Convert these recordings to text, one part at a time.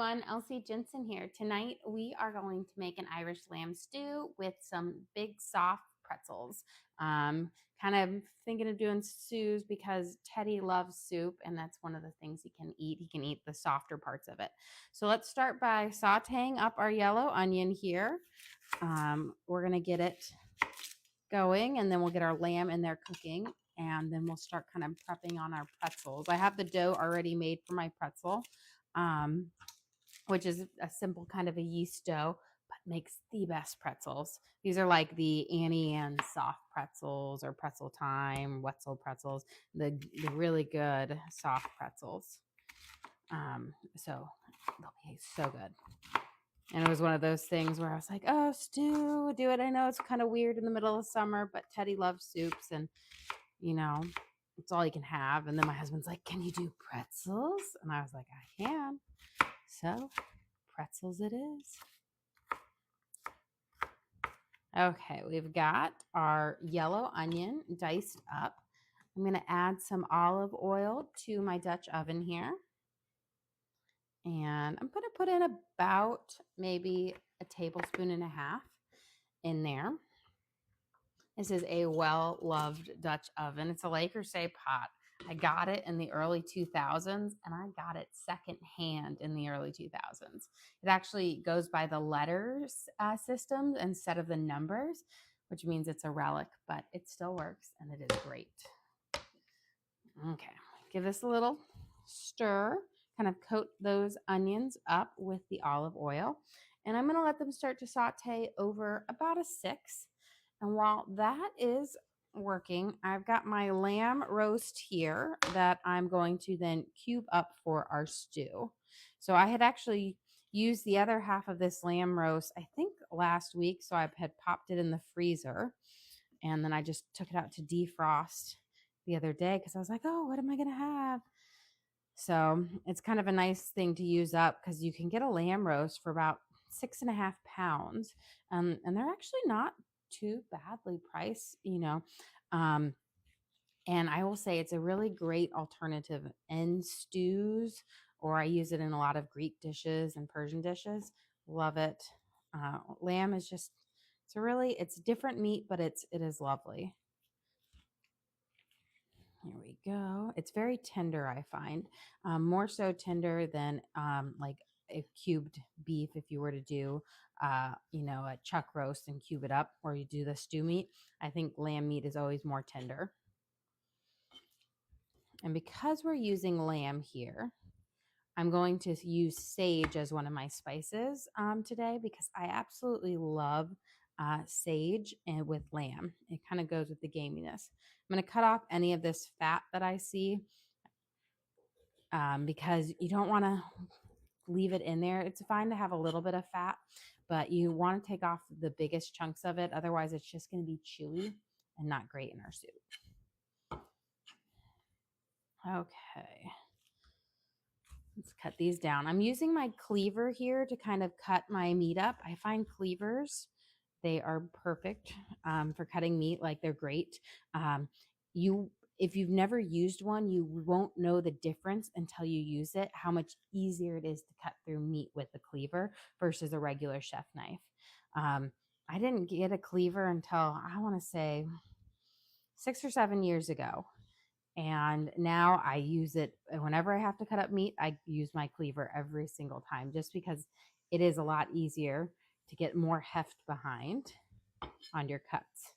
everyone, Elsie Jensen here. Tonight we are going to make an Irish lamb stew with some big soft pretzels. Kind of thinking of doing stews because Teddy loves soup and that's one of the things he can eat. He can eat the softer parts of it. So let's start by sauteing up our yellow onion here. We're going to get it going and then we'll get our lamb in there cooking and then we'll start kind of prepping on our pretzels. I have the dough already made for my pretzel. Which is a simple kind of a yeast dough, but makes the best pretzels. These are like the Annie and soft pretzels or pretzel time, Wetzel pretzels, the really good soft pretzels. So they'll be so good. And it was one of those things where I was like, oh, stew, do it. I know it's kind of weird in the middle of summer, but Teddy loves soups and, it's all you can have. And then my husband's like, can you do pretzels? And I was like, I can. So pretzels it is. Okay, we've got our yellow onion diced up. I'm going to add some olive oil to my Dutch oven here. And I'm going to put in about maybe a tablespoon and a half in there. This is a well-loved Dutch oven. It's a Lakers pot. I got it in the early 2000s, and I got it secondhand in the early 2000s. It actually goes by the letters system instead of the numbers, which means it's a relic, but it still works, and it is great. Okay, give this a little stir, kind of coat those onions up with the olive oil, and I'm going to let them start to saute over about a 6. And while that is working, I've got my lamb roast here that I'm going to then cube up for our stew. So I had actually used the other half of this lamb roast, I think last week. So I had popped it in the freezer and then I just took it out to defrost the other day because I was like, oh, what am I going to have? So it's kind of a nice thing to use up because you can get a lamb roast for about 6.5 pounds. And they're actually not too badly priced, and I will say it's a really great alternative in stews, or I use it in a lot of Greek dishes and Persian dishes. Love it. Lamb is just, it's different meat, but it is lovely. Here we go. It's very tender, I find, more so tender than like a cubed beef. If you were to do, a chuck roast and cube it up, or you do the stew meat, I think lamb meat is always more tender. And because we're using lamb here, I'm going to use sage as one of my spices today because I absolutely love sage and with lamb. It kind of goes with the gaminess. I'm going to cut off any of this fat that I see because you don't want to leave it in there. It's fine to have a little bit of fat, but you want to take off the biggest chunks of it. Otherwise, it's just going to be chewy and not great in our soup. Okay. Let's cut these down. I'm using my cleaver here to kind of cut my meat up. I find cleavers, they are perfect for cutting meat. Like they're great. If you've never used one, you won't know the difference until you use it, how much easier it is to cut through meat with a cleaver versus a regular chef knife. I didn't get a cleaver until, I want to say, 6 or 7 years ago. And now I use it whenever I have to cut up meat. I use my cleaver every single time just because it is a lot easier to get more heft behind on your cuts.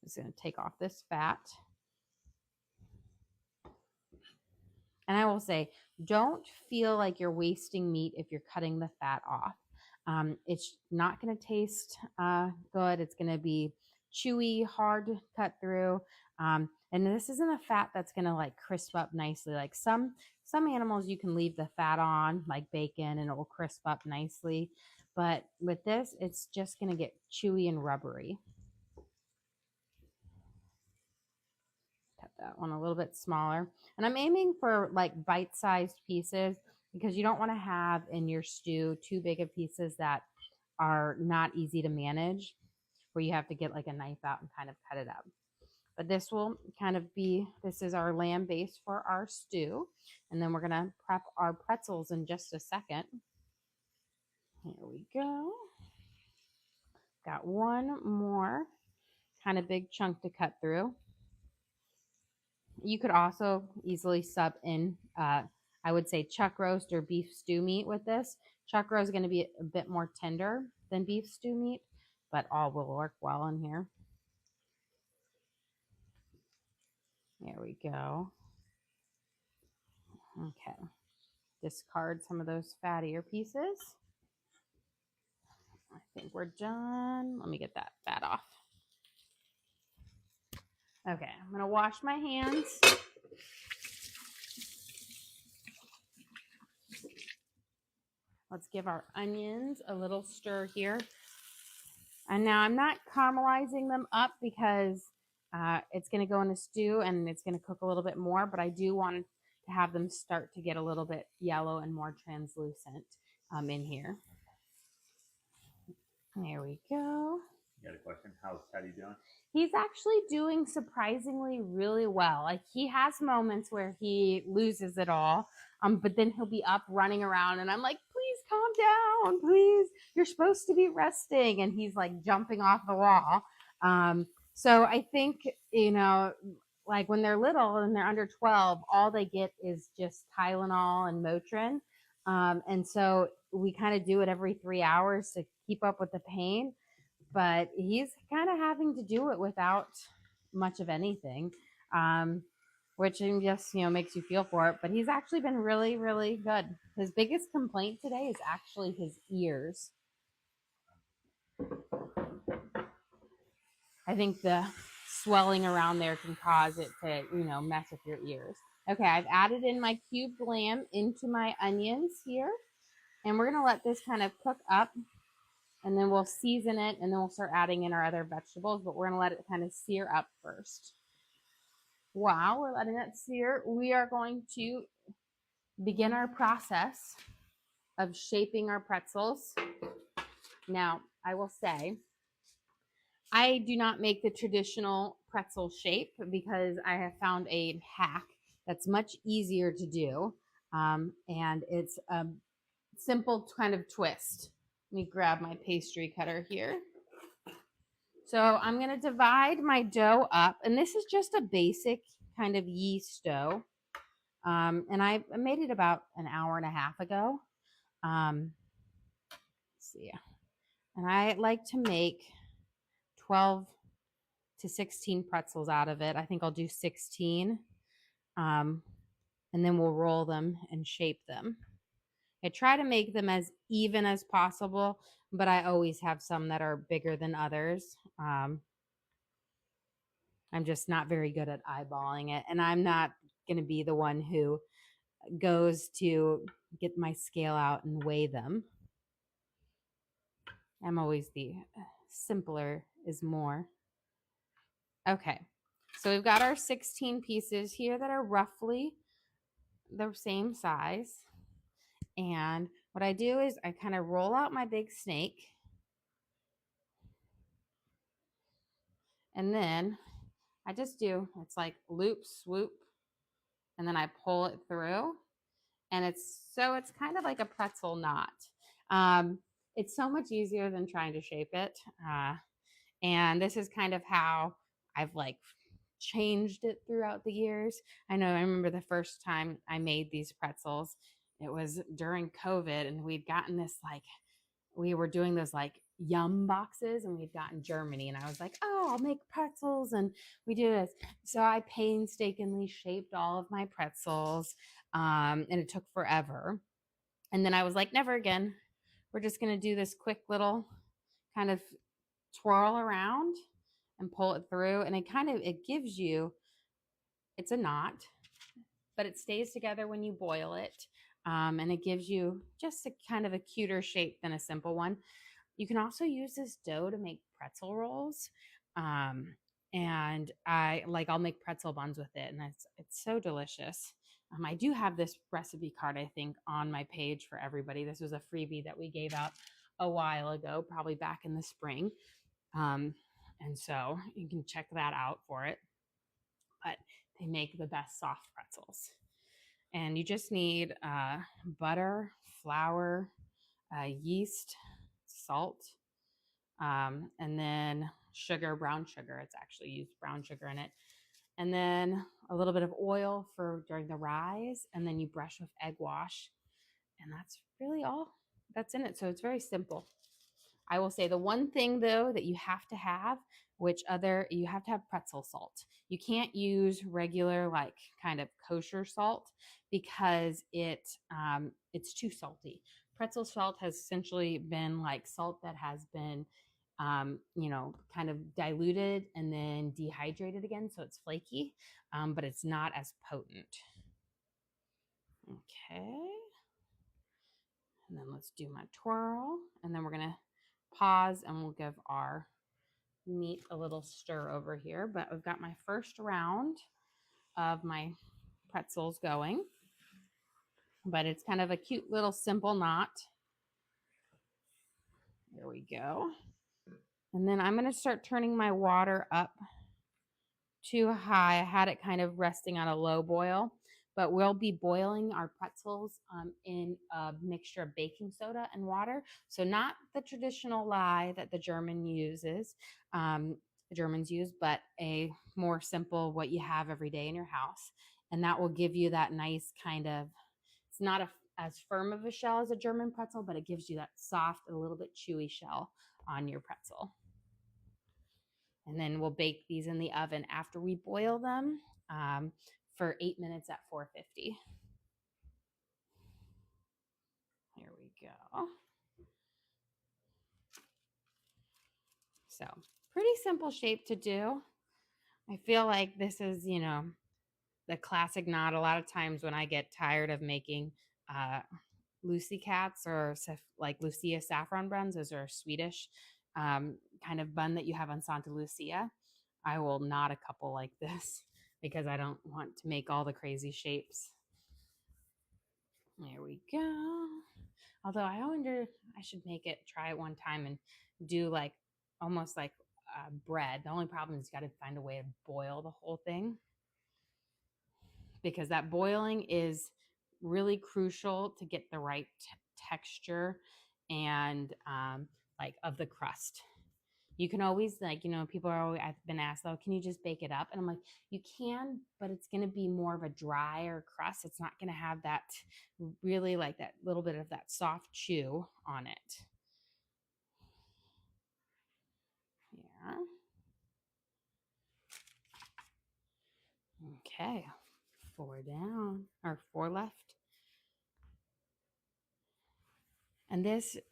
I'm just going to take off this fat. And I will say, don't feel like you're wasting meat if you're cutting the fat off. It's not going to taste good. It's going to be chewy, hard to cut through. And this isn't a fat that's going to like crisp up nicely. Like some animals you can leave the fat on, like bacon, and it will crisp up nicely. But with this, it's just going to get chewy and rubbery. Cut that one a little bit smaller. And I'm aiming for like bite-sized pieces because you don't want to have in your stew too big of pieces that are not easy to manage, where you have to get like a knife out and kind of cut it up. But this will kind of be, this is our lamb base for our stew. And then we're going to prep our pretzels in just a second. Here we go. Got one more kind of big chunk to cut through. You could also easily sub in, I would say, chuck roast or beef stew meat with this. Chuck roast is going to be a bit more tender than beef stew meat, but all will work well in here. There we go. Okay. Discard some of those fattier pieces. I think we're done. Let me get that fat off. Okay, I'm going to wash my hands. Let's give our onions a little stir here. And now I'm not caramelizing them up because it's going to go in a stew and it's going to cook a little bit more, but I do want to have them start to get a little bit yellow and more translucent in here. There we go. You got a question? How's Teddy doing? He's actually doing surprisingly really well. Like, he has moments where he loses it all, but then he'll be up running around and I'm like, please calm down, please. You're supposed to be resting. And he's like jumping off the wall. So I think, like when they're little and they're under 12, all they get is just Tylenol and Motrin. And so we kind of do it every 3 hours to keep up with the pain. But he's kind of having to do it without much of anything, which just, makes you feel for it. But he's actually been really, really good. His biggest complaint today is actually his ears. I think the swelling around there can cause it to, mess with your ears. Okay, I've added in my cubed lamb into my onions here. And we're going to let this kind of cook up. And then we'll season it, and then we'll start adding in our other vegetables, but we're going to let it kind of sear up first. While we're letting that sear, we are going to begin our process of shaping our pretzels. Now, I will say, I do not make the traditional pretzel shape because I have found a hack that's much easier to do, and it's a simple kind of twist. Let me grab my pastry cutter here. So I'm going to divide my dough up, and this is just a basic kind of yeast dough. And I made it about an hour and a half ago. Let's see. And I like to make 12 to 16 pretzels out of it. I think I'll do 16. And then we'll roll them and shape them. I try to make them as even as possible, but I always have some that are bigger than others. I'm just not very good at eyeballing it, and I'm not going to be the one who goes to get my scale out and weigh them. I'm always the simpler is more. Okay, so we've got our 16 pieces here that are roughly the same size. And what I do is I kind of roll out my big snake. And then I just do, it's like loop, swoop, and then I pull it through. And it's kind of like a pretzel knot. It's so much easier than trying to shape it. And this is kind of how I've like changed it throughout the years. I remember the first time I made these pretzels, it was during COVID, and we'd gotten this we were doing those yum boxes, and we'd gotten Germany, and I was like, oh, I'll make pretzels, and we do this. So I painstakingly shaped all of my pretzels, and it took forever. And then I was like, never again. We're just going to do this quick little kind of twirl around and pull it through. And it gives you, it's a knot, but it stays together when you boil it. And it gives you just a kind of a cuter shape than a simple one. You can also use this dough to make pretzel rolls. And I'll make pretzel buns with it, and it's so delicious. I do have this recipe card, I think, on my page for everybody. This was a freebie that we gave out a while ago, probably back in the spring. And so you can check that out for it. But they make the best soft pretzels. And you just need butter, flour, yeast, salt, and then sugar, brown sugar. It's actually used brown sugar in it. And then a little bit of oil for during the rise, and then you brush with egg wash. And that's really all that's in it. So it's very simple. I will say the one thing though that you have to have, you have to have pretzel salt. You can't use regular like kind of kosher salt because it's too salty. Pretzel salt has essentially been like salt that has been kind of diluted and then dehydrated again, so it's flaky, but it's not as potent. Okay. And then let's do my twirl. And then we're going to pause and we'll give our meat a little stir over here. But I've got my first round of my pretzels going. But it's kind of a cute little simple knot. There we go. And then I'm going to start turning my water up too high. I had it kind of resting on a low boil, but we'll be boiling our pretzels in a mixture of baking soda and water. So not the traditional lye that the Germans use, but a more simple what you have every day in your house. And that will give you that nice kind of, it's not as firm of a shell as a German pretzel, but it gives you that soft, a little bit chewy shell on your pretzel. And then we'll bake these in the oven after we boil them for 8 minutes at 450. Here we go. So pretty simple shape to do. I feel like this is, the classic knot. A lot of times when I get tired of making Lucy cats or like Lucia saffron buns, those are Swedish kind of bun that you have on Santa Lucia. I will knot a couple like this because I don't want to make all the crazy shapes. There we go. Although I wonder, I should try it one time and do like almost like bread. The only problem is you got to find a way to boil the whole thing because that boiling is really crucial to get the right texture and like of the crust. You can always people are always, I've been asked though, can you just bake it up? And I'm like, you can, but it's going to be more of a drier crust. It's not going to have that really like that little bit of that soft chew on it. Yeah. Okay. 4 down or 4 left. And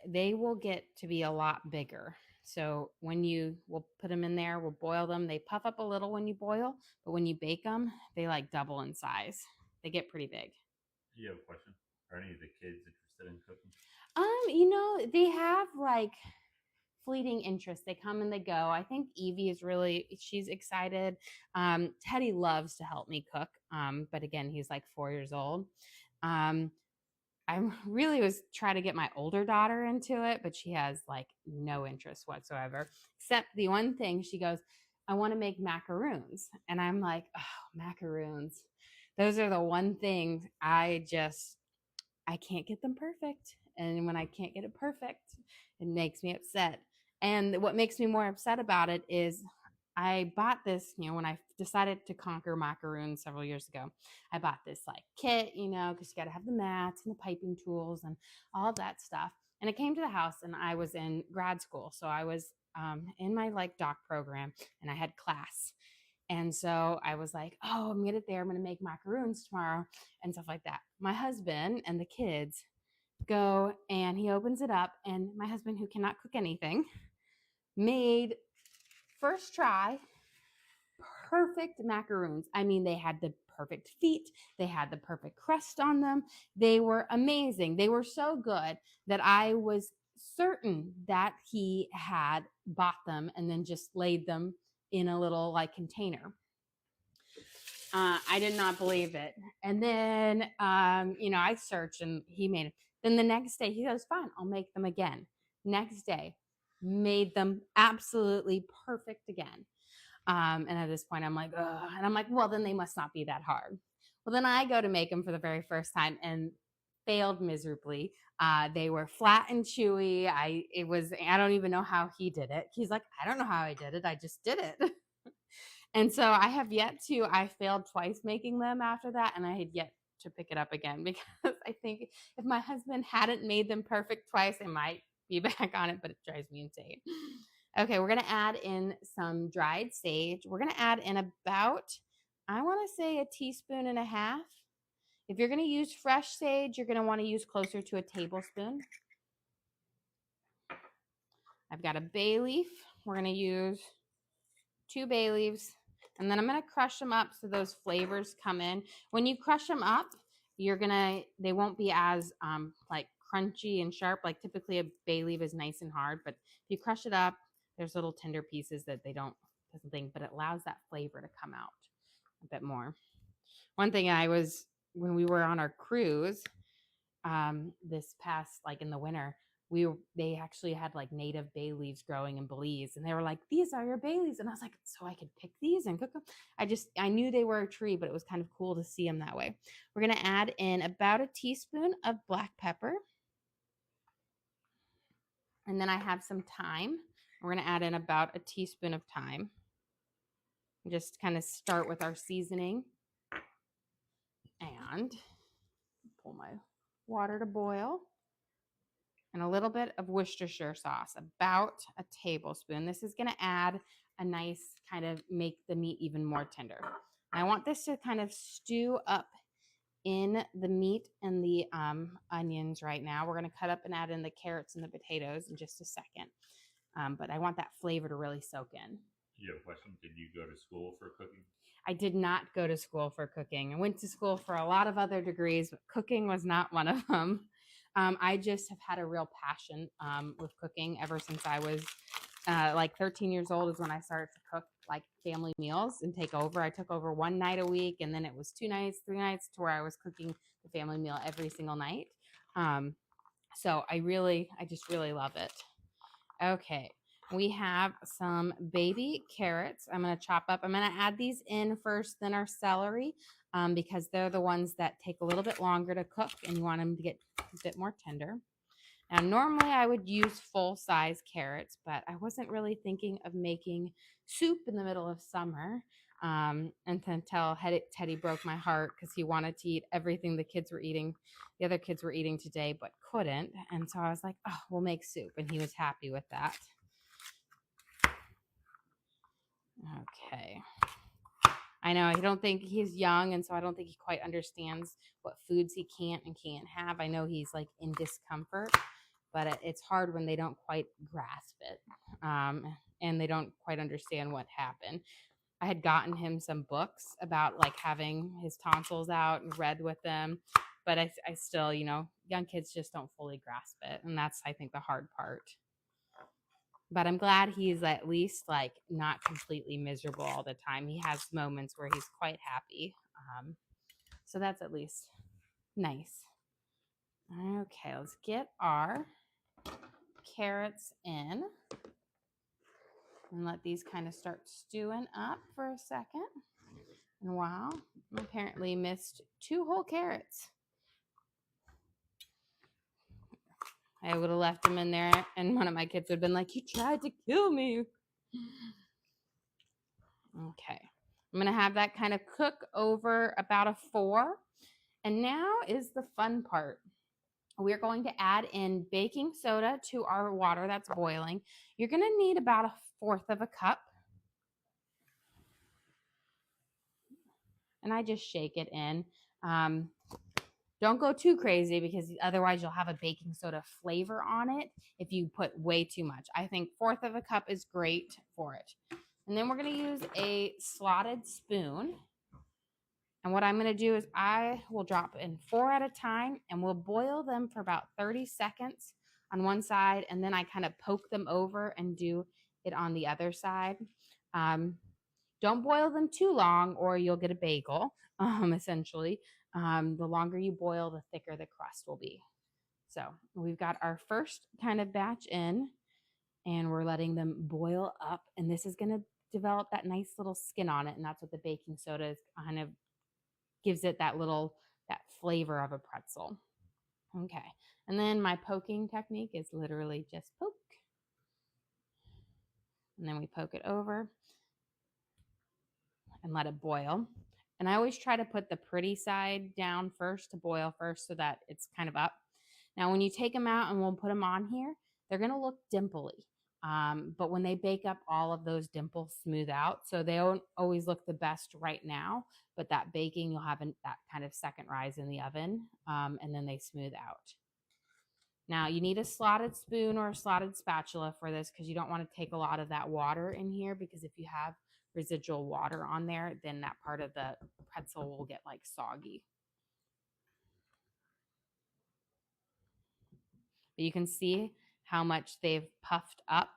they will get to be a lot bigger. So we'll put them in there, we'll boil them. They puff up a little when you boil, but when you bake them, they like double in size. They get pretty big. Do you have a question? Are any of the kids interested in cooking? They have like fleeting interest. They come and they go. I think Evie she's excited. Teddy loves to help me cook. But again, he's like 4 years old. I really was trying to get my older daughter into it, but she has like no interest whatsoever, except the one thing she goes, I want to make macaroons. And I'm like, oh, macaroons. Those are the one thing I can't get them perfect. And when I can't get it perfect, it makes me upset. And what makes me more upset about it is I bought this, when I decided to conquer macaroons several years ago, I bought this like kit, because you got to have the mats and the piping tools and all of that stuff. And it came to the house and I was in grad school. So I was in my like doc program and I had class. And so I was like, oh, I'm going to get there. I'm going to make macaroons tomorrow and stuff like that. My husband and the kids go and he opens it up. And my husband, who cannot cook anything, made first try perfect macaroons. I mean, they had the perfect feet. They had the perfect crust on them. They were amazing. They were so good that I was certain that he had bought them and then just laid them in a little like container. I did not believe it. And then, I searched and he made it. Then the next day he goes, fine, I'll make them again. Next day, made them absolutely perfect again. And at this point, I'm like, ugh. And I'm like, well, then they must not be that hard. Well, then I go to make them for the very first time and failed miserably. They were flat and chewy. I don't even know how he did it. He's like, I don't know how I did it. I just did it. And so I failed twice making them after that, and I had yet to pick it up again because I think if my husband hadn't made them perfect twice, I might be back on it, but it drives me insane. Okay, we're gonna add in some dried sage. We're gonna add in about, I wanna say, a teaspoon and a half. If you're gonna use fresh sage, you're gonna wanna use closer to a tablespoon. I've got a bay leaf. We're gonna use 2 bay leaves, and then I'm going to crush them up so those flavors come in. When you crush them up, they won't be as like crunchy and sharp. Like typically a bay leaf is nice and hard, but if you crush it up, there's little tender pieces that doesn't think, but it allows that flavor to come out a bit more. One thing when we were on our cruise, this past, like in the winter, they actually had like native bay leaves growing in Belize, and they were like, these are your bay leaves, and I was like, so I could pick these and cook them. I knew they were a tree, but it was kind of cool to see them that way. We're going to add in about a teaspoon of black pepper, and then I have some thyme. We're going to add in about a teaspoon of thyme. Just kind of start with our seasoning and pull my water to boil. And a little bit of Worcestershire sauce, about a tablespoon. This is going to add a nice kind of make the meat even more tender. I want this to kind of stew up in the meat and the onions right now. We're going to cut up and add in the carrots and the potatoes in just a second. But I want that flavor to really soak in. You have a question? Did you go to school for cooking? I did not go to school for cooking. I went to school for a lot of other degrees, but cooking was not one of them. I just have had a real passion with cooking ever since I was like 13 years old is when I started to cook like family meals and take over. I took over one night a week, and then it was 2 nights, 3 nights to where I was cooking the family meal every single night. So I just really love it. Okay, we have some baby carrots. I'm going to chop up. I'm going to add these in first, then our celery, because they're the ones that take a little bit longer to cook, and you want them to get a bit more tender. Now, normally I would use full-size carrots, but I wasn't really thinking of making soup in the middle of summer until Teddy broke my heart because he wanted to eat everything the other kids were eating today, but couldn't. And so I was like, oh, we'll make soup. And he was happy with that. Okay. I know I don't think he's young, and so I don't think he quite understands what foods he can't and can't have. I know he's like in discomfort, but it's hard when they don't quite grasp it and they don't quite understand what happened. I had gotten him some books about like having his tonsils out and read with them, but I still, young kids just don't fully grasp it. And that's, I think, the hard part. But I'm glad he's at least like not completely miserable all the time. He has moments where he's quite happy. So that's at least nice. Okay, let's get our carrots in and let these kind of start stewing up for a second. And wow, I apparently missed 2 whole carrots. I would have left them in there, and one of my kids would have been like, you tried to kill me. Okay, I'm going to have that kind of cook over about a 4. And now is the fun part. We're going to add in baking soda to our water that's boiling. You're going to need about 1/4 of a cup. And I just shake it in. Don't go too crazy because otherwise you'll have a baking soda flavor on it if you put way too much. I think 1/4 of a cup is great for it. And then we're going to use a slotted spoon. And what I'm going to do is I will drop in 4 at a time, and we'll boil them for about 30 seconds on one side. And then I kind of poke them over and do it on the other side. Don't boil them too long or you'll get a bagel, essentially. The longer you boil, the thicker the crust will be. So we've got our first kind of batch in, and we're letting them boil up. And this is going to develop that nice little skin on it. And that's what the baking soda is kind of gives it that flavor of a pretzel. Okay. And then my poking technique is literally just poke. And then we poke it over and let it boil. And I always try to put the pretty side down first to boil first so that it's kind of up. Now, when you take them out and we'll put them on here, they're going to look dimply. But when they bake up, all of those dimples smooth out. So they don't always look the best right now. But that baking, you'll have that kind of second rise in the oven. And then they smooth out. Now, you need a slotted spoon or a slotted spatula for this because you don't want to take a lot of that water in here, because if you have residual water on there, then that part of the pretzel will get like soggy. But you can see how much they've puffed up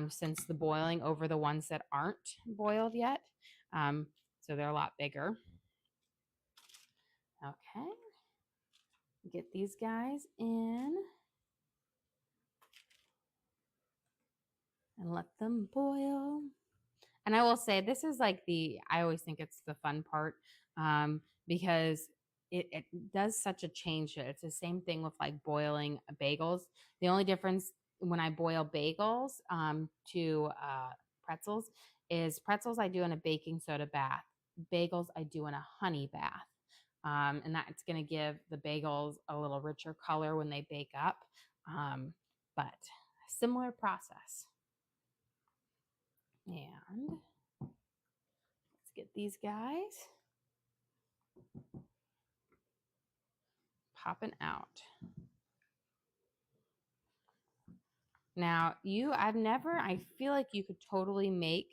since the boiling over the ones that aren't boiled yet. So they're a lot bigger. Okay. Get these guys in and let them boil. And I will say, this is like I always think it's the fun part, because it does such a change. It's the same thing with like boiling bagels. The only difference when I boil bagels to pretzels is pretzels I do in a baking soda bath. Bagels I do in a honey bath. And that's going to give the bagels a little richer color when they bake up. But similar process. And let's get these guys popping out. Now, I feel like you could totally make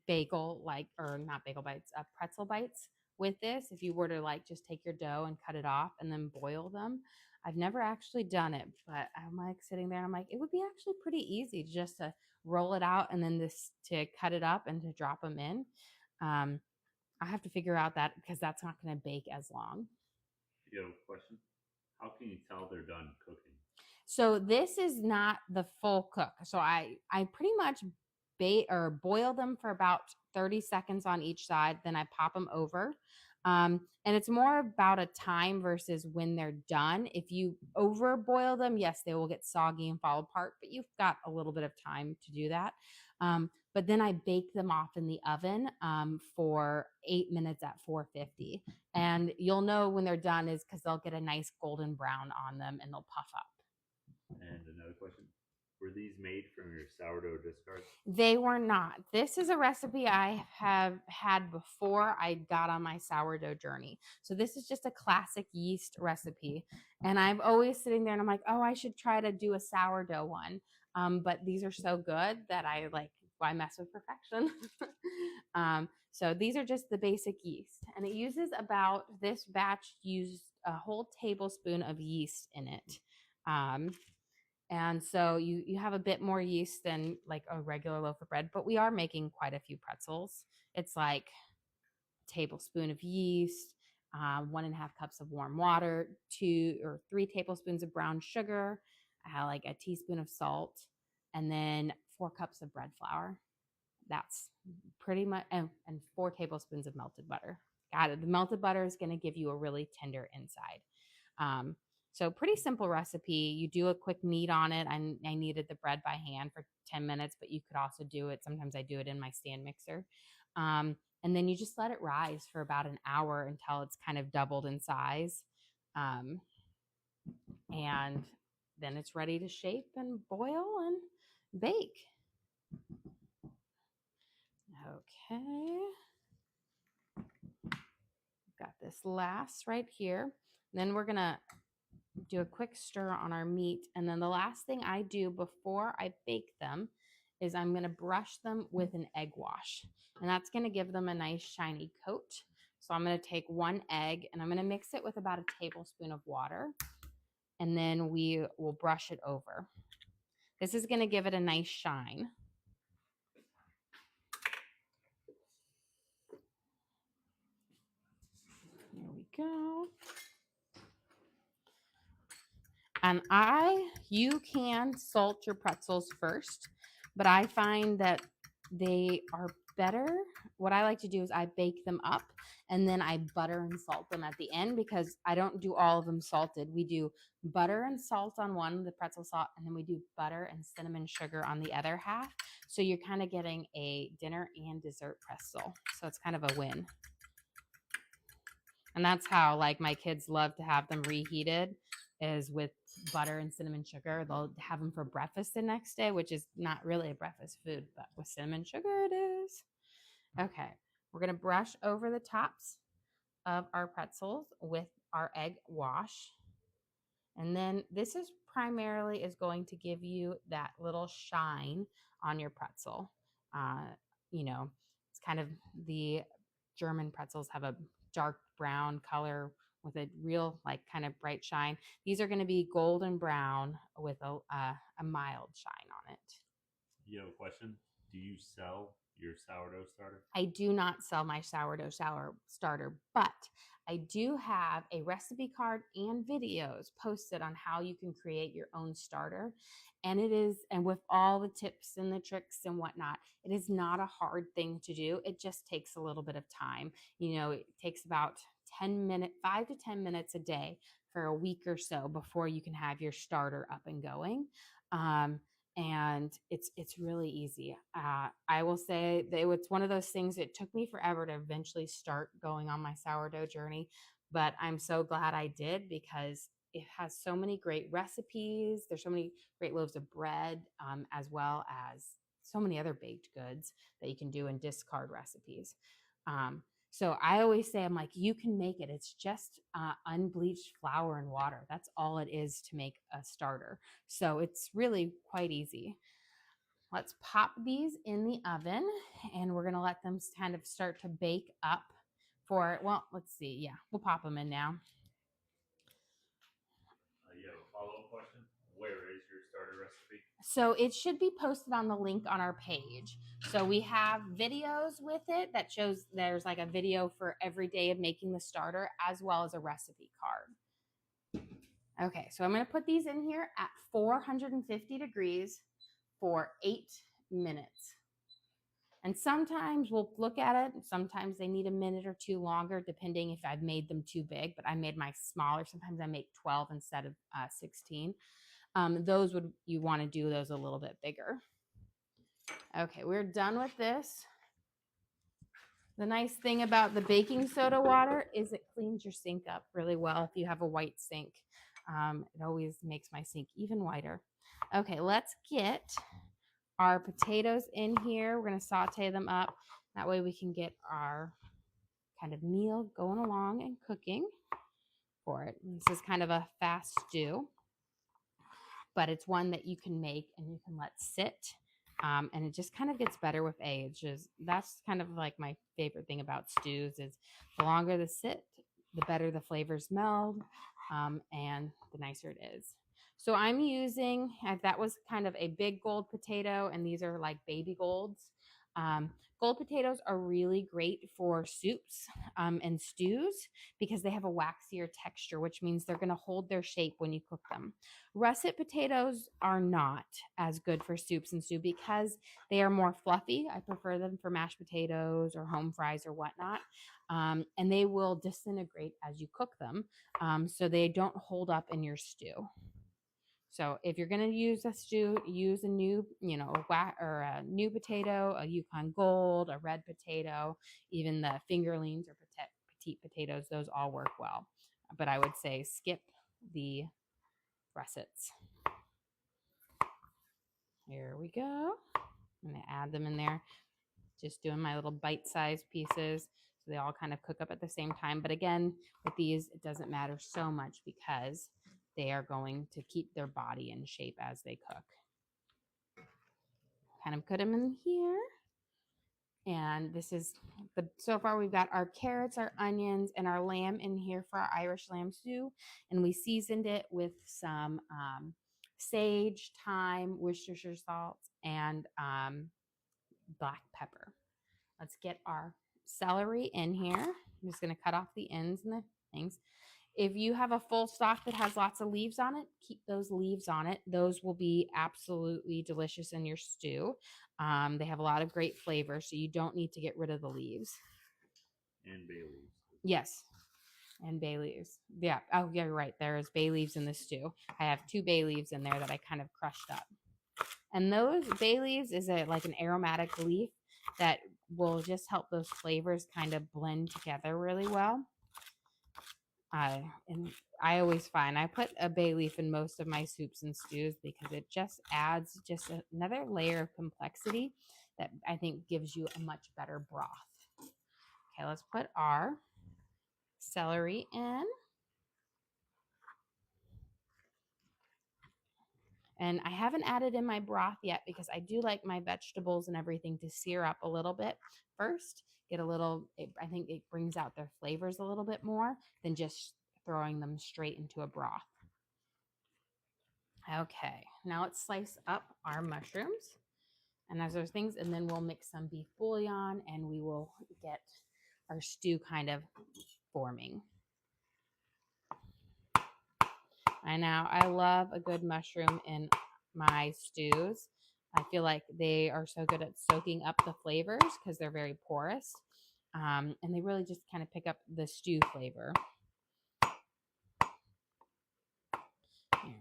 bagel, like, or not bagel bites, pretzel bites with this. If you were to like just take your dough and cut it off and then boil them. I've never actually done it, but I'm like sitting there and I'm like, it would be actually pretty easy just to roll it out and then to cut it up and to drop them in. I have to figure out that because that's not going to bake as long. You have a question? How can you tell they're done cooking? So this is not the full cook. So I pretty much boil them for about 30 seconds on each side. Then I pop them over. And it's more about a time versus when they're done. If you over boil them, yes, they will get soggy and fall apart, but you've got a little bit of time to do that. But then I bake them off in the oven for 8 minutes at 450. And you'll know when they're done is because they'll get a nice golden brown on them and they'll puff up. And another question. Were these made from your sourdough discard? They were not. This is a recipe I have had before I got on my sourdough journey. So this is just a classic yeast recipe. And I'm always sitting there and I'm like, oh, I should try to do a sourdough one. But these are so good that why mess with perfection? So these are just the basic yeast. And this batch used a whole tablespoon of yeast in it. And so you have a bit more yeast than like a regular loaf of bread, but we are making quite a few pretzels. It's like a tablespoon of yeast, 1.5 cups of warm water, 2 or 3 tablespoons of brown sugar, like a teaspoon of salt, and then 4 cups of bread flour. That's pretty much, and 4 tablespoons of melted butter. Got it. The melted butter is going to give you a really tender inside. So pretty simple recipe. You do a quick knead on it. I kneaded the bread by hand for 10 minutes, but you could also do it. Sometimes I do it in my stand mixer. And then you just let it rise for about an hour until it's kind of doubled in size. And then it's ready to shape and boil and bake. Okay. Got this last right here. Then we're going to do a quick stir on our meat. And then the last thing I do before I bake them is I'm going to brush them with an egg wash. And that's going to give them a nice shiny coat. So I'm going to take 1 egg and I'm going to mix it with about a tablespoon of water. And then we will brush it over. This is going to give it a nice shine. There we go. And you can salt your pretzels first, but I find that they are better. What I like to do is I bake them up and then I butter and salt them at the end because I don't do all of them salted. We do butter and salt on one, the pretzel salt, and then we do butter and cinnamon sugar on the other half. So you're kind of getting a dinner and dessert pretzel. So it's kind of a win. And that's how like my kids love to have them reheated is with butter and cinnamon sugar. They'll have them for breakfast the next day, which is not really a breakfast food, but with cinnamon sugar it is. Okay, we're gonna brush over the tops of our pretzels with our egg wash. And then this is primarily is going to give you that little shine on your pretzel. Uh, you know, it's kind of the German pretzels have a dark brown color with a real like kind of bright shine. These are going to be golden brown with a mild shine on it. You have a question? Do you sell your sourdough starter? I do not sell my sourdough starter, but I do have a recipe card and videos posted on how you can create your own starter. And with all the tips and the tricks and whatnot, it is not a hard thing to do. It just takes a little bit of time. It takes about 5 to 10 minutes a day for a week or so before you can have your starter up and going. And it's really easy. I will say that it's one of those things that took me forever to eventually start going on my sourdough journey, but I'm so glad I did because it has so many great recipes. There's so many great loaves of bread, as well as so many other baked goods that you can do and discard recipes. So I always say, I'm like, you can make it. It's just unbleached flour and water. That's all it is to make a starter. So it's really quite easy. Let's pop these in the oven and we're going to let them kind of start to bake up let's see. Yeah, we'll pop them in now. You have a follow-up question? Where is your starter recipe? So it should be posted on the link on our page. So we have videos with it that shows there's like a video for every day of making the starter as well as a recipe card. Okay, so I'm going to put these in here at 450 degrees for 8 minutes. And sometimes we'll look at it. Sometimes they need a minute or two longer, depending if I've made them too big. But I made my smaller. Sometimes I make 12 instead of 16. You want to do those a little bit bigger. Okay, we're done with this. The nice thing about the baking soda water is it cleans your sink up really well if you have a white sink. It always makes my sink even whiter. Okay, let's get our potatoes in here. We're going to saute them up. That way we can get our kind of meal going along and cooking for it. This is kind of a fast stew, but it's one that you can make and you can let sit. And it just kind of gets better with age. That's kind of like my favorite thing about stews is the longer they sit, the better the flavors meld, and the nicer it is. So I'm using, that was kind of a big gold potato, and these are like baby golds. Gold potatoes are really great for soups and stews because they have a waxier texture, which means they're going to hold their shape when you cook them. Russet potatoes are not as good for soups and stew because they are more fluffy. I prefer them for mashed potatoes or home fries or whatnot. And they will disintegrate as you cook them, so they don't hold up in your stew. So if you're going to use a stew, use a new, a new potato, a Yukon Gold, a red potato, even the fingerlings or petite potatoes. Those all work well. But I would say skip the russets. Here we go. I'm going to add them in there. Just doing my little bite-sized pieces so they all kind of cook up at the same time. But again, with these, it doesn't matter so much because they are going to keep their body in shape as they cook. Kind of put them in here. And this is so far we've got our carrots, our onions, and our lamb in here for our Irish lamb stew. And we seasoned it with some sage, thyme, Worcestershire salt, and black pepper. Let's get our celery in here. I'm just going to cut off the ends and the things. If you have a full stock that has lots of leaves on it, keep those leaves on it. Those will be absolutely delicious in your stew. They have a lot of great flavor, so you don't need to get rid of the leaves. And bay leaves. Yes, and bay leaves. Yeah. Oh, yeah, you're right. There is bay leaves in the stew. I have 2 bay leaves in there that I kind of crushed up. And those bay leaves is like an aromatic leaf that will just help those flavors kind of blend together really well. And I always find I put a bay leaf in most of my soups and stews because it just adds just another layer of complexity that I think gives you a much better broth. Okay, let's put our celery in. And I haven't added in my broth yet because I do like my vegetables and everything to sear up a little bit first. Get a little, I think it brings out their flavors a little bit more than just throwing them straight into a broth. Okay, now let's slice up our mushrooms and as those things, and then we'll mix some beef bouillon and we will get our stew kind of forming. I love a good mushroom in my stews. I feel like they are so good at soaking up the flavors because they're very porous. And they really just kind of pick up the stew flavor. There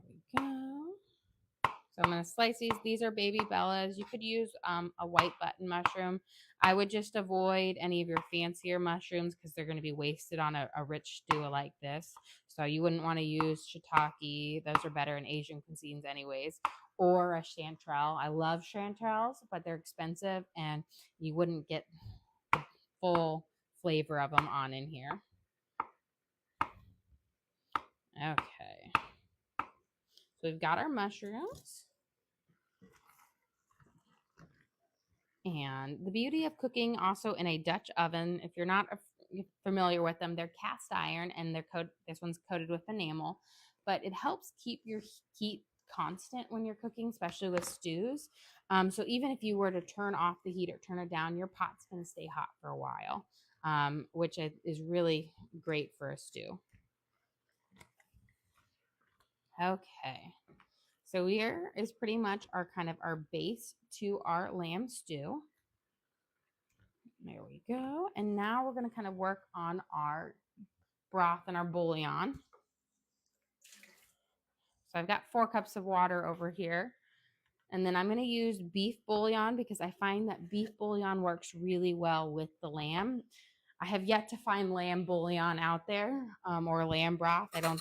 we go. So I'm going to slice these. These are baby bellas. You could use a white button mushroom. I would just avoid any of your fancier mushrooms because they're going to be wasted on a rich stew like this. So you wouldn't want to use shiitake. Those are better in Asian cuisines anyways. Or a chanterelle. I love chanterelles, but they're expensive and you wouldn't get the full flavor of them on in here. Okay. So we've got our mushrooms. And the beauty of cooking also in a Dutch oven, if you're not familiar with them, they're cast iron and this one's coated with enamel, but it helps keep your heat constant when you're cooking, especially with stews. So even if you were to turn off the heat or turn it down, your pot's going to stay hot for a while, which is really great for a stew. Okay. So here is pretty much our kind of our base to our lamb stew. There we go. And now we're going to kind of work on our broth and our bouillon. So I've got 4 cups of water over here. And then I'm going to use beef bouillon because I find that beef bouillon works really well with the lamb. I have yet to find lamb bouillon out there or lamb broth. I don't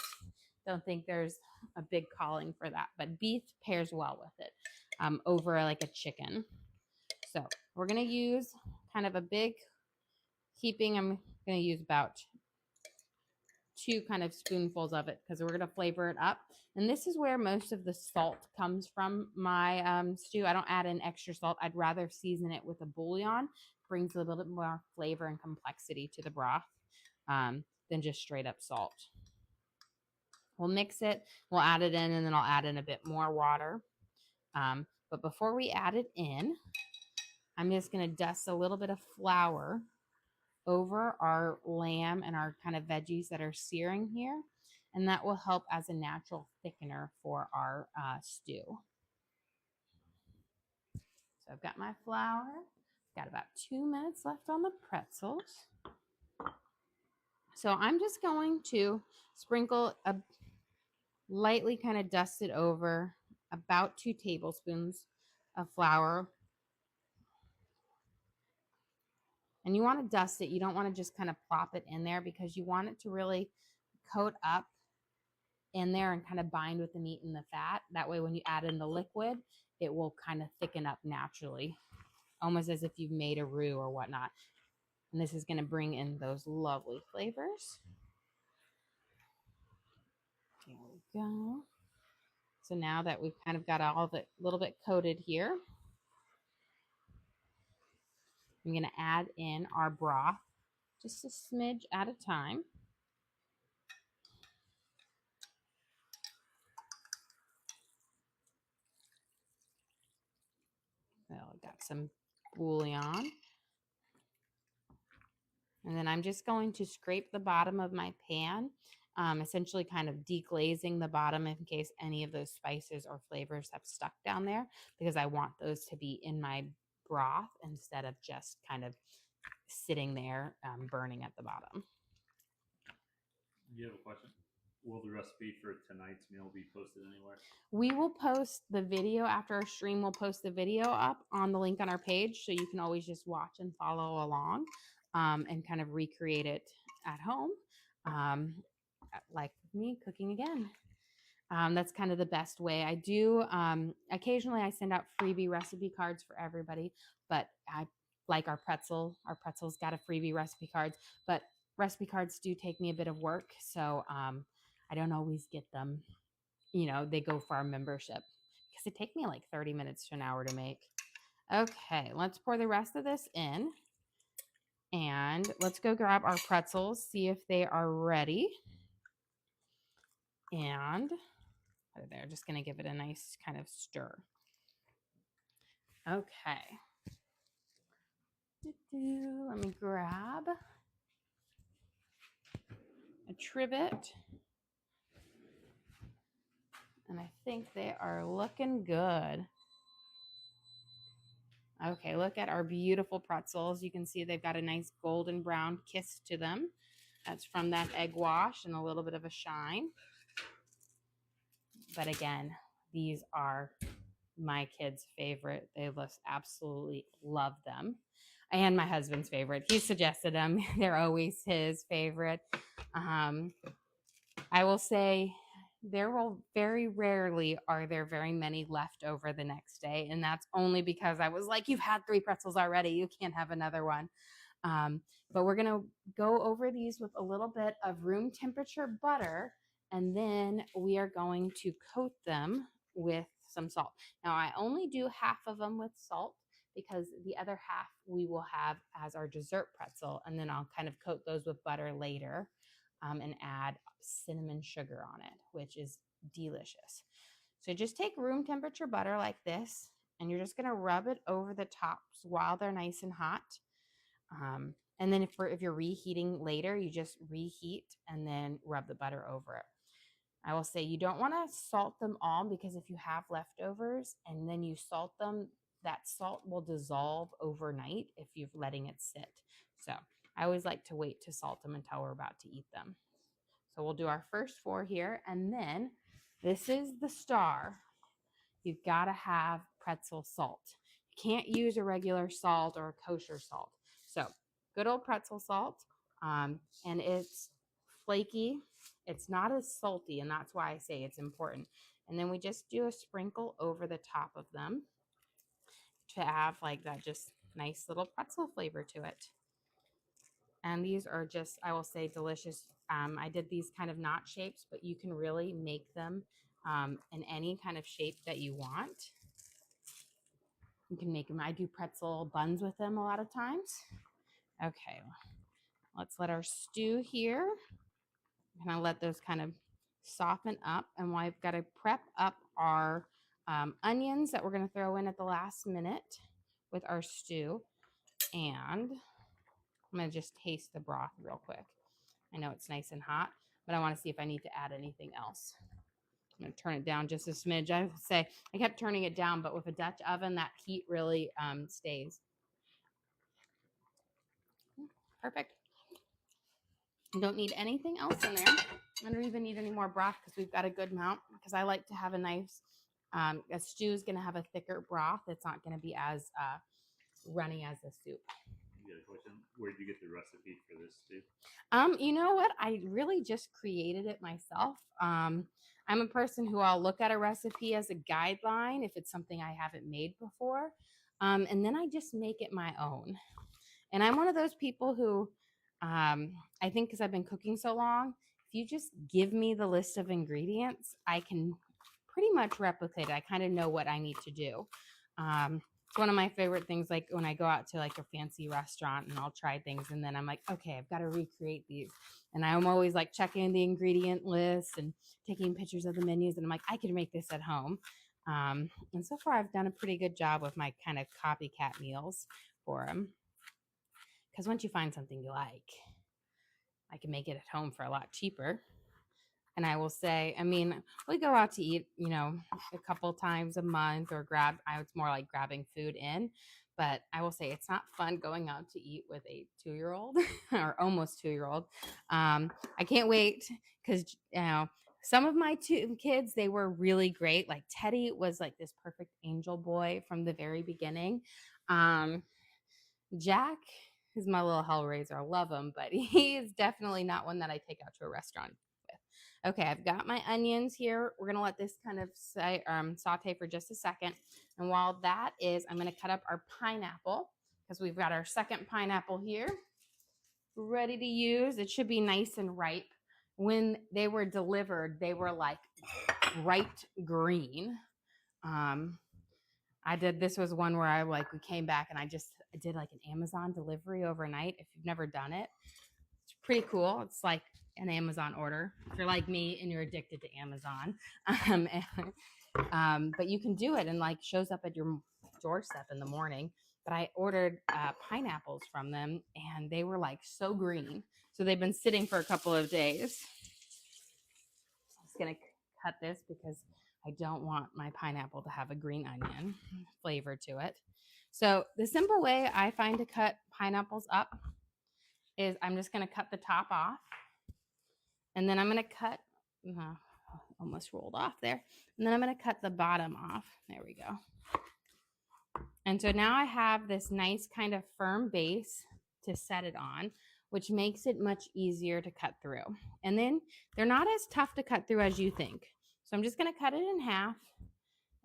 think there's a big calling for that, but beef pairs well with it over like a chicken. So we're going to use kind of a big heaping. I'm going to use about 2 kind of spoonfuls of it because we're going to flavor it up. And this is where most of the salt comes from my stew. I don't add in extra salt. I'd rather season it with a bouillon. Brings a little bit more flavor and complexity to the broth than just straight up salt. We'll mix it. We'll add it in, and then I'll add in a bit more water. But before we add it in, I'm just going to dust a little bit of flour over our lamb and our kind of veggies that are searing here. And that will help as a natural thickener for our stew. So I've got my flour. Got about 2 minutes left on the pretzels. So I'm just going to sprinkle a lightly kind of dust it over about 2 tablespoons of flour. And you want to dust it. You don't want to just kind of plop it in there because you want it to really coat up in there and kind of bind with the meat and the fat. That way, when you add in the liquid, it will kind of thicken up naturally, almost as if you've made a roux or whatnot. And this is going to bring in those lovely flavors. There we go. So now that we've kind of got all of it a little bit coated here, I'm going to add in our broth, just a smidge at a time. Well, I got some bouillon. And then I'm just going to scrape the bottom of my pan essentially kind of deglazing the bottom in case any of those spices or flavors have stuck down there, because I want those to be in my broth instead of just kind of sitting there burning at the bottom. You have a question? Will the recipe for tonight's meal be posted anywhere? We will post the video after our stream. We'll post the video up on the link on our page, so you can always just watch and follow along and kind of recreate it at home, like me cooking again. That's kind of the best way. I do occasionally I send out freebie recipe cards for everybody, but I like our pretzel. Our pretzels got a freebie recipe cards, but recipe cards do take me a bit of work, so I don't always get them. They go for our membership because they take me like 30 minutes to an hour to make. Okay, let's pour the rest of this in, and let's go grab our pretzels, see if they are ready. And they're just going to give it a nice kind of stir. Okay. Let me grab a trivet. And I think they are looking good. Okay, look at our beautiful pretzels. You can see they've got a nice golden brown kiss to them. That's from that egg wash and a little bit of a shine. But again, these are my kids' favorite. They just absolutely love them. And my husband's favorite. He suggested them. They're always his favorite. I will say there will very rarely are there very many left over the next day. And that's only because I was like, you've had 3 pretzels already. You can't have another one. But we're going to go over these with a little bit of room temperature butter. And then we are going to coat them with some salt. Now, I only do half of them with salt because the other half we will have as our dessert pretzel. And then I'll kind of coat those with butter later and add cinnamon sugar on it, which is delicious. So just take room temperature butter like this, and you're just going to rub it over the tops while they're nice and hot. And then if you're reheating later, you just reheat and then rub the butter over it. I will say you don't want to salt them all, because if you have leftovers and then you salt them, that salt will dissolve overnight if you're letting it sit. So I always like to wait to salt them until we're about to eat them. So we'll do our first 4 here, and then this is the star. You've got to have pretzel salt. You can't use a regular salt or a kosher salt. So good old pretzel salt, and it's flaky. It's not as salty, and that's why I say it's important. And then we just do a sprinkle over the top of them to have like that just nice little pretzel flavor to it. And these are just, I will say, delicious. I did these kind of knot shapes, but you can really make them in any kind of shape that you want. You can make them. I do pretzel buns with them a lot of times. Okay, let's let our stew here. I'm gonna let those kind of soften up, and while I've got to prep up our onions that we're gonna throw in at the last minute with our stew. And I'm gonna just taste the broth real quick. I know it's nice and hot, but I want to see if I need to add anything else. I'm going to turn it down just a smidge. I would say I kept turning it down, but with a Dutch oven, that heat really stays. Perfect. You don't need anything else in there. I don't even need any more broth because we've got a good amount, because I like to have a nice, a stew is going to have a thicker broth. It's not going to be as runny as the soup. You got a question? Where did you get the recipe for this stew? You know what? I really just created it myself. I'm a person who I'll look at a recipe as a guideline if it's something I haven't made before. And then I just make it my own. And I'm one of those people who, I think because I've been cooking so long, if you just give me the list of ingredients, I can pretty much replicate it. I kind of know what I need to do. It's one of my favorite things, like when I go out to like a fancy restaurant and I'll try things, and then I'm like, okay, I've got to recreate these. And I'm always like checking the ingredient list and taking pictures of the menus, and I'm like, I can make this at home. And so far I've done a pretty good job with my kind of copycat meals for them. Because once you find something you like, I can make it at home for a lot cheaper. And I will say, I mean, we go out to eat, a couple times a month or it's more like grabbing food in. But I will say it's not fun going out to eat with a 2-year-old or almost 2-year-old. I can't wait because, some of my two kids, they were really great. Like Teddy was like this perfect angel boy from the very beginning. Um, Jack is my little hellraiser. I love him, but he is definitely not one that I take out to a restaurant with. Okay, I've got my onions here. We're gonna let this kind of saute for just a second. And while that is, I'm gonna cut up our pineapple because we've got our second pineapple here ready to use. It should be nice and ripe. When they were delivered, they were like bright green. This was one where we came back and I did like an Amazon delivery overnight. If you've never done it, it's pretty cool. It's like an Amazon order. If you're like me and you're addicted to Amazon, but you can do it and like shows up at your doorstep in the morning. But I ordered pineapples from them and they were like so green. So they've been sitting for a couple of days. I'm just going to cut this because I don't want my pineapple to have a green onion flavor to it. So the simple way I find to cut pineapples up is I'm just going to cut the top off. And then I'm going to cut, almost rolled off there. And then I'm going to cut the bottom off. There we go. And so now I have this nice kind of firm base to set it on, which makes it much easier to cut through. And then they're not as tough to cut through as you think. So I'm just going to cut it in half,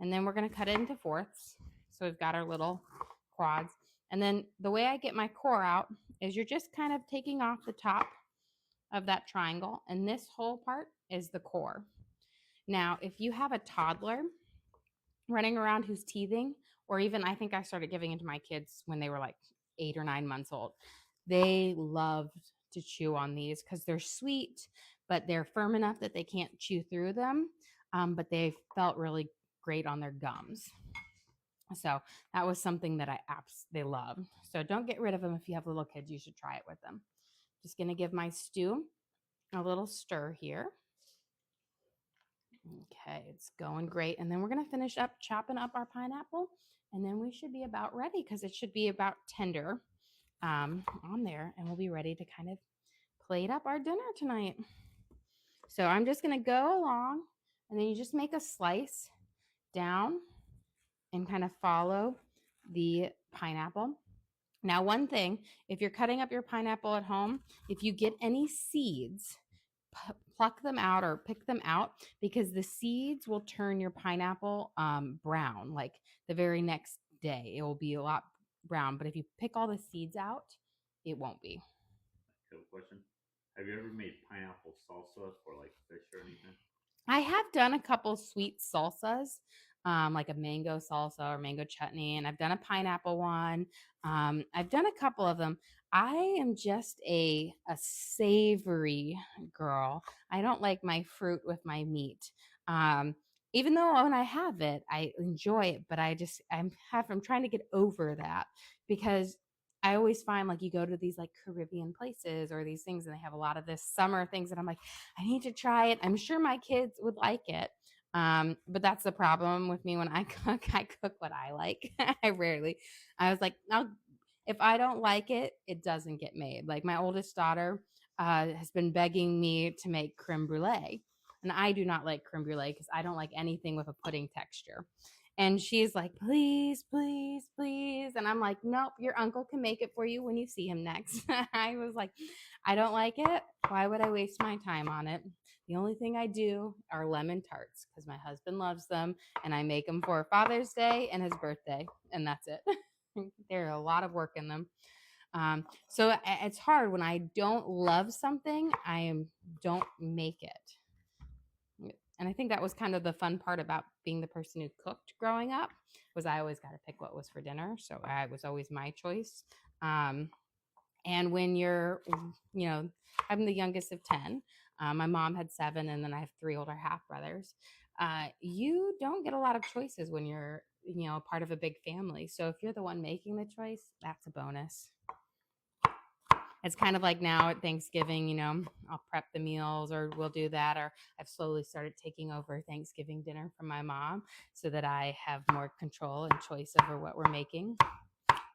and then we're going to cut it into fourths. So we've got our little quads. And then the way I get my core out is you're just kind of taking off the top of that triangle, and this whole part is the core. Now, if you have a toddler running around who's teething, or even I think I started giving it to my kids when they were like 8 or 9 months old, they loved to chew on these because they're sweet, but they're firm enough that they can't chew through them. But they felt really great on their gums. So that was something that they love. So don't get rid of them. If you have little kids, you should try it with them. Just going to give my stew a little stir here. Okay, it's going great. And then we're going to finish up chopping up our pineapple, and then we should be about ready because it should be about tender on there, and we'll be ready to kind of plate up our dinner tonight. So I'm just going to go along, and then you just make a slice down and kind of follow the pineapple. Now, one thing, if you're cutting up your pineapple at home, if you get any seeds, pluck them out or pick them out, because the seeds will turn your pineapple brown. Like the very next day, it will be a lot brown. But if you pick all the seeds out, it won't be. Cool question. Have you ever made pineapple salsa for like fish or anything? I have done a couple sweet salsas, like a mango salsa or mango chutney, and I've done a pineapple one. I've done a couple of them. I am just a savory girl. I don't like my fruit with my meat. Even though when I have it, I enjoy it, but I'm trying to get over that because I always find like you go to these like Caribbean places or these things and they have a lot of this summer things and I'm like, I need to try it. I'm sure my kids would like it. But that's the problem with me when I cook what I like. I was like, if I don't like it, it doesn't get made. Like my oldest daughter has been begging me to make creme brulee. And I do not like creme brulee because I don't like anything with a pudding texture. And she's like, please, please, please. And I'm like, nope, your uncle can make it for you when you see him next. I was like, I don't like it. Why would I waste my time on it? The only thing I do are lemon tarts because my husband loves them and I make them for Father's Day and his birthday. And that's it. There are a lot of work in them. So it's hard when I don't love something, don't make it. And I think that was kind of the fun part about being the person who cooked growing up was I always got to pick what was for dinner. So it was always my choice. And when I'm the youngest of 10. My mom had 7, and then I have 3 older half brothers. You don't get a lot of choices when you're, part of a big family. So if you're the one making the choice, that's a bonus. It's kind of like now at Thanksgiving, I'll prep the meals or we'll do that. Or I've slowly started taking over Thanksgiving dinner from my mom so that I have more control and choice over what we're making.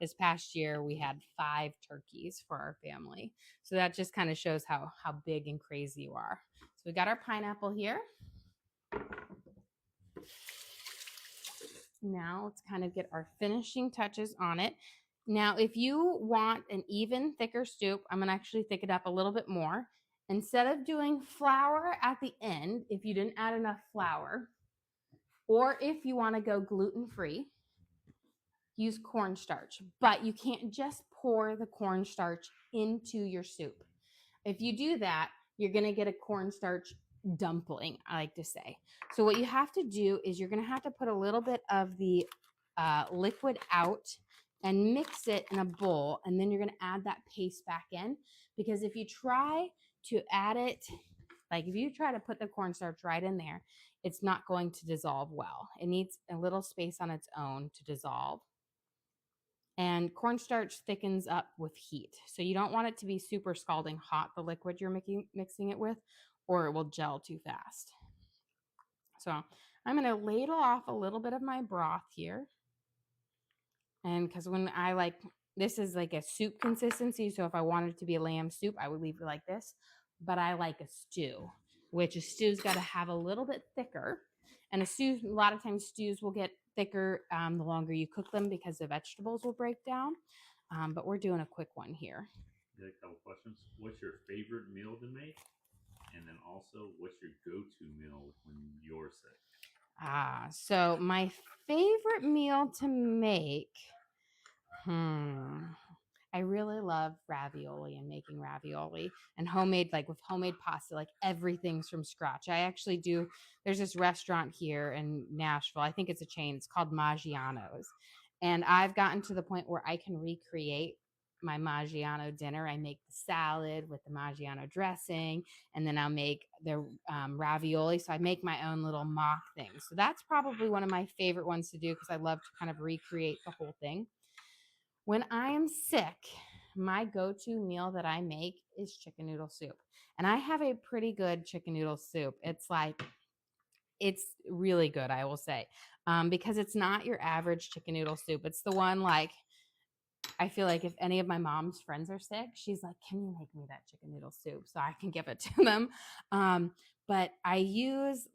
This past year, we had 5 turkeys for our family. So that just kind of shows how big and crazy you are. So we got our pineapple here. Now let's kind of get our finishing touches on it. Now, if you want an even thicker soup, I'm going to actually thicken it up a little bit more. Instead of doing flour at the end, if you didn't add enough flour, or if you want to go gluten-free, use cornstarch. But you can't just pour the cornstarch into your soup. If you do that, you're going to get a cornstarch dumpling, I like to say. So what you have to do is you're going to have to put a little bit of the liquid out and mix it in a bowl, and then you're going to add that paste back in, because if you try to add it, like if you try to put the cornstarch right in there, it's not going to dissolve well. It needs a little space on its own to dissolve. And cornstarch thickens up with heat. So you don't want it to be super scalding hot, the liquid you're mixing it with, or it will gel too fast. So I'm going to ladle off a little bit of my broth here. And because when this is like a soup consistency. So if I wanted it to be a lamb soup, I would leave it like this. But I like a stew, which a stew's got to have a little bit thicker. And a lot of times stews will get thicker the longer you cook them because the vegetables will break down. But we're doing a quick one here. Yeah, a couple questions. What's your favorite meal to make? And then also, what's your go-to meal when you're sick? So my favorite meal to make, I really love ravioli and making ravioli and homemade, like with homemade pasta, like everything's from scratch. I actually do. There's this restaurant here in Nashville. I think it's a chain. It's called Maggiano's. And I've gotten to the point where I can recreate my Maggiano dinner. I make the salad with the Maggiano dressing, and then I'll make the ravioli. So I make my own little mock thing. So that's probably one of my favorite ones to do because I love to kind of recreate the whole thing. When I am sick, my go-to meal that I make is chicken noodle soup. And I have a pretty good chicken noodle soup. It's really good, I will say, because it's not your average chicken noodle soup. It's the one like, I feel like if any of my mom's friends are sick, she's like, can you make me that chicken noodle soup so I can give it to them? But I use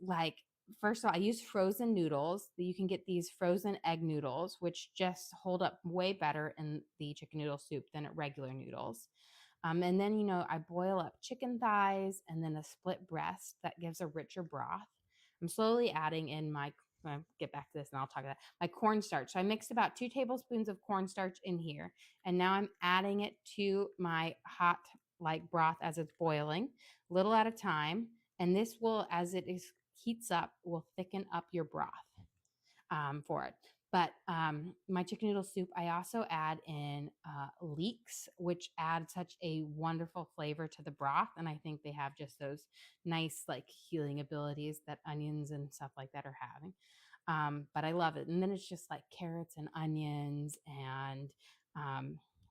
first of all, I use frozen noodles. You can get these frozen egg noodles, which just hold up way better in the chicken noodle soup than at regular noodles. And then, I boil up chicken thighs and then a split breast that gives a richer broth. I'm slowly adding in I'll get back to this and I'll talk about my cornstarch. So I mixed about 2 tablespoons of cornstarch in here. And now I'm adding it to my hot broth as it's boiling, little at a time. And this will, as it heats up, will thicken up your broth for it. But my chicken noodle soup, I also add in leeks, which add such a wonderful flavor to the broth. And I think they have just those nice healing abilities that onions and stuff like that are having. But I love it. And then it's just like carrots and onions, and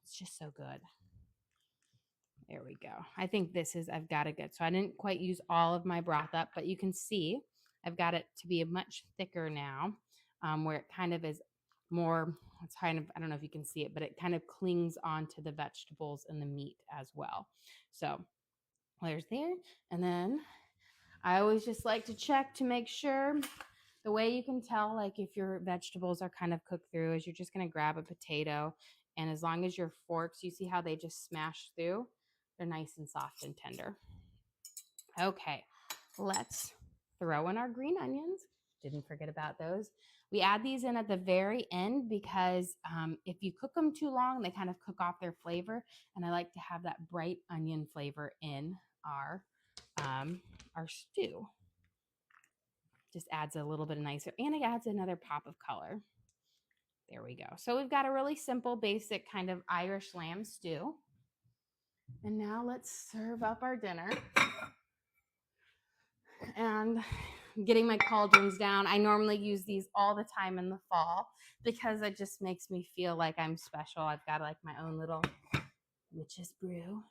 it's just so good. There we go. I think I've got it good. So I didn't quite use all of my broth up, but you can see I've got it to be much thicker now, where it kind of is more, I don't know if you can see it, but it kind of clings onto the vegetables and the meat as well. So there's there. And then I always just like to check to make sure. The way you can tell, if your vegetables are kind of cooked through, is you're just going to grab a potato, and as long as your forks, you see how they just smash through, they're nice and soft and tender. Okay, let's throw in our green onions. Didn't forget about those. We add these in at the very end because if you cook them too long, they kind of cook off their flavor, and I like to have that bright onion flavor in our stew. Just adds a little bit of nicer, and it adds another pop of color. There we go. So we've got a really simple, basic kind of Irish lamb stew. And now let's serve up our dinner. And getting my cauldrons down. I normally use these all the time in the fall because it just makes me feel like I'm special. I've got my own little witch's brew.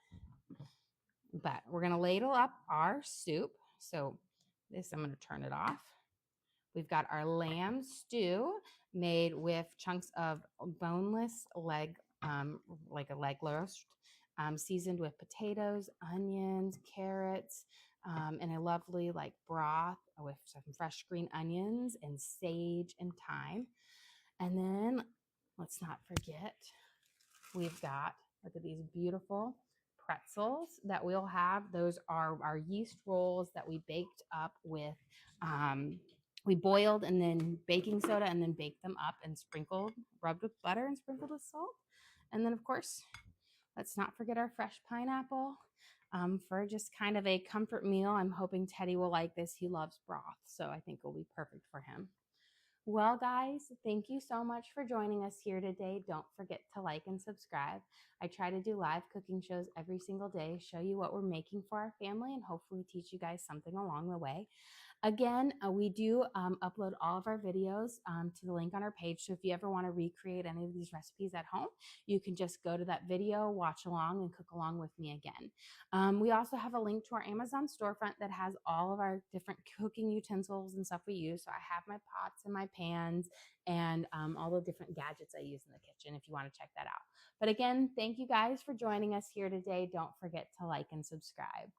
But we're going to ladle up our soup. So this, I'm going to turn it off. We've got our lamb stew made with chunks of boneless leg, like a leg roast, seasoned with potatoes, onions, carrots, and a lovely like broth with some fresh green onions and sage and thyme. And then let's not forget, we've got, look at these beautiful pretzels that we'll have. Those are our yeast rolls that we baked up with, we boiled and then baking soda and then baked them up and sprinkled, rubbed with butter and sprinkled with salt. And then, of course, let's not forget our fresh pineapple for just kind of a comfort meal. I'm hoping Teddy will like this. He loves broth, so I think it will be perfect for him. Well, guys, thank you so much for joining us here today. Don't forget to like and subscribe. I try to do live cooking shows every single day, show you what we're making for our family, and hopefully teach you guys something along the way. Again, we do upload all of our videos to the link on our page. So if you ever want to recreate any of these recipes at home, you can just go to that video, watch along, and cook along with me again. We also have a link to our Amazon storefront that has all of our different cooking utensils and stuff we use. So I have my pots and my pans and all the different gadgets I use in the kitchen if you want to check that out. But again, thank you guys for joining us here today. Don't forget to like and subscribe.